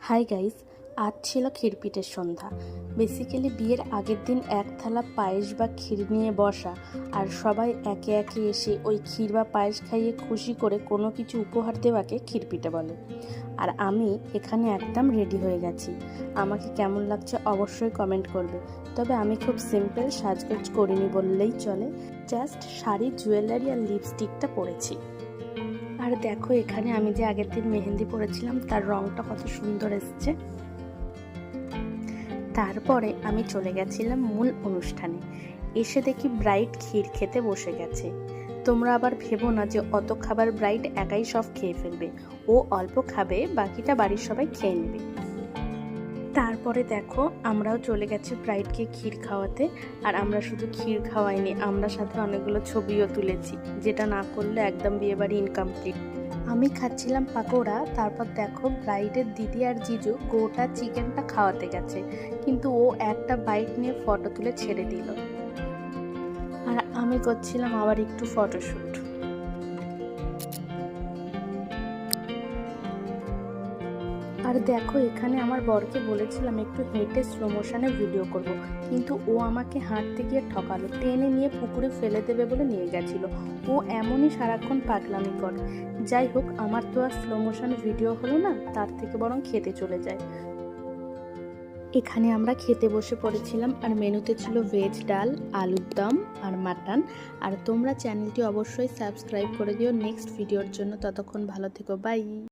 Hi guys, আজ ছিল ক্ষীরপিঠের সন্ধ্যা। Basically বিয়ের আগের দিন এক থালা পায়েস বা ক্ষীর নিয়ে বসা, আর সবাই একে একে এসে ওই ক্ষীর বা পায়েস খাইয়ে খুশি করে কোনো কিছু উপহার দেওয়াকে ক্ষীরপিঠে বলে। আর আমি এখানে একদম রেডি হয়ে গেছি। আমাকে কেমন লাগছে অবশ্যই কমেন্ট করবে। তবে আমি খুব সিম্পল সাজগোজ করিনি বললেই চলে, জাস্ট শাড়ি, জুয়েলারি আর লিপস্টিকটা পরেছি। আর দেখো এখানে আমি যে আগের দিন মেহেন্দি পরেছিলাম তার রংটা কত সুন্দর এসছে। তারপরে আমি চলে গেছিলাম মূল অনুষ্ঠানে। এসে দেখি ব্রাইড ক্ষীর খেতে বসে গেছে। তোমরা আবার ভেবো না যে অত খাবার ব্রাইড একাই সব খেয়ে ফেলবে। ও অল্প খাবে, বাকিটা বাড়ির সবাই খেয়ে নেবে। তারপরে দেখো আমরাও চলে গেছি ব্রাইডকে ক্ষীর খাওয়াতে। আর আমরা শুধু ক্ষীর খাওয়াইনি, আমরা সাথে অনেকগুলো ছবিও তুলেছি, যেটা না করলে একদম বিয়েবাড়ি ইনকমপ্লিট। আমি খাচ্ছিলাম পাকোড়া, তারপর দেখো ব্রাইডের দিদি আর জিজু গোটা চিকেনটা খাওয়াতে গেছে, কিন্তু ও একটা বাইট নিয়ে ফটো তুলে ছেড়ে দিল। আর আমি করছিলাম আবার একটু ফটোশ্যুট। আর দেখো এখানে আমার বরকে বলেছিলাম একটু হেঁটে স্লো মোশনে ভিডিও করব, কিন্তু ও আমাকে হাঁটতে গিয়ে ঠকালো, টেনে নিয়ে পুকুরে ফেলে দেবে বলে নিয়ে গেছিল। ও এমনই সারাক্ষণ পাগলামি করে। যাই হোক, আমার তো আর স্লো মোশন ভিডিও হলো না, তার থেকে বরং খেতে চলে যায়। এখানে আমরা খেতে বসে পড়েছিলাম, আর মেনুতে ছিল ভেজ ডাল, আলুর দম আর মাটন। আর তোমরা চ্যানেলটি অবশ্যই সাবস্ক্রাইব করে দিও নেক্সট ভিডিওর জন্য। ততক্ষণ ভালো থেকো, বাই।